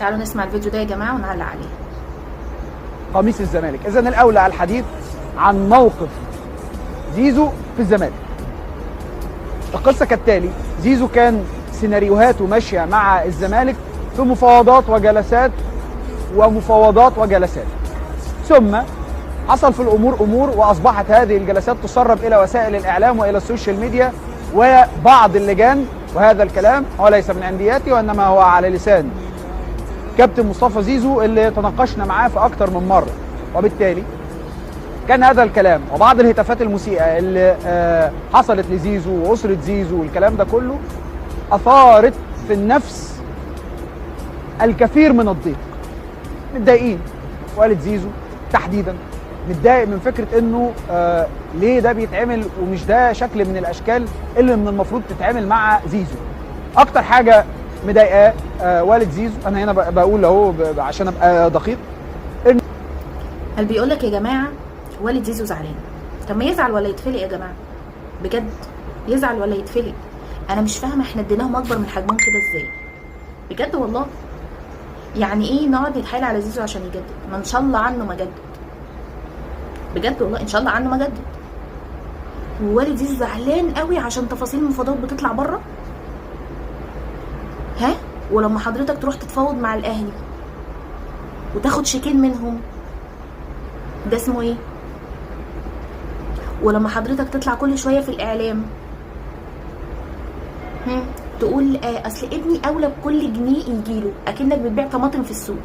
تعالوا نسمع الفيديو ده يا جماعه ونعلق عليه. قميص الزمالك. اذا الاولى الحديث عن موقف زيزو في الزمالك. القصه كالتالي: زيزو كان سيناريوهاته ماشيه مع الزمالك في مفاوضات وجلسات، ثم حصل في الامور امور، واصبحت هذه الجلسات تسرب الى وسائل الاعلام والى السوشيال ميديا وبعض اللجان. وهذا الكلام هو ليس من عندياتي، وانما هو على لسان كابتن مصطفى زيزو اللي تناقشنا معاه في اكتر من مره. وبالتالي كان هذا الكلام وبعض الهتافات المسيئه اللي حصلت لزيزو واسره زيزو والكلام ده كله اثارت في النفس الكثير من الضيق. متضايقين، والد زيزو تحديدا متضايق من فكره انه ليه ده بيتعمل، ومش ده شكل من الاشكال اللي من المفروض تتعمل مع زيزو. اكتر حاجه مضايقاه والد زيزو، انا هنا بقول اهو عشان ابقى دقيق، هل بيقول لك يا جماعه والد زيزو زعلان؟ طب ما يزعل ولا يتفلق يا جماعه؟ بجد يزعل ولا يتفلق؟ انا مش فاهمه احنا اديناهم اكبر من حجمهم كده ازاي؟ بجد والله. يعني ايه نقعد نتحايل على زيزو عشان يجدد؟ ما ان شاء الله عنه ما جدد. بجد والله ان شاء الله عنه ما جدد. ووالد زيزو زعلان قوي عشان تفاصيل المفاوضات بتطلع بره. ها؟ ولما حضرتك تروح تتفاوض مع الاهلي وتاخد شيكين منهم، ده اسمه ايه؟ ولما حضرتك تطلع كل شويه في الاعلام تقول اصل ابني اولى بكل جنيه يجيله، اكنك بتبيع طماطم في السوق.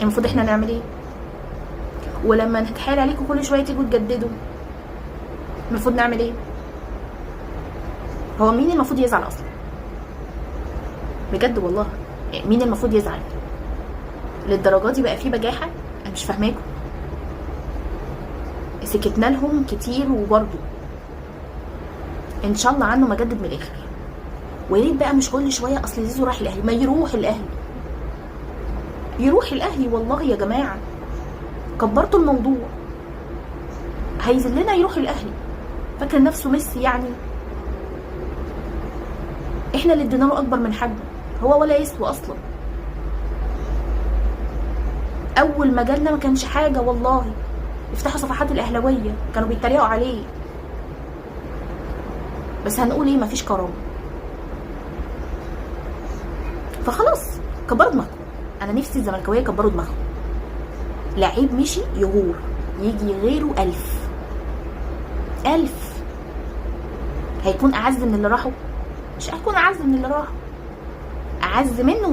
المفروض احنا نعمل ايه؟ ولما نتحايل عليكم كل شويه تيجوا تجددوا، المفروض نعمل ايه؟ هو مين المفروض يزعل اصلا؟ بجد والله مين المفروض يزعل؟ للدرجه دي بقى فيه بجاحه؟ انا مش فاهماكم. سكتنا لهم كتير، وبرضه ان شاء الله عنه ما جدد من الاخر. ويا ريت بقى مش كل شويه اصل زيزو راح الاهلي، ما يروح الاهلي. يروح الاهلي والله يا جماعه، كبرتوا الموضوع. هيذلنا يروح الاهلي، فاكر نفسه ميسي يعني؟ احنا اللي ادينا له اكبر من حجمه، هو ولا يسوى اصلا. اول ما جالنا ما كانش حاجه والله. افتحوا صفحات الاهلاويه كانوا بيتريقوا عليه، بس هنقول ايه؟ مفيش كرامه. فخلاص كبروا دماغكم. انا نفسي الزملكاويه يكبروا دماغهم. لعيب مشي يغور، يجي غيره 1000 هيكون اعز من اللي راحوا؟ مش هيكون اعز من اللي راحوا، اعز منه.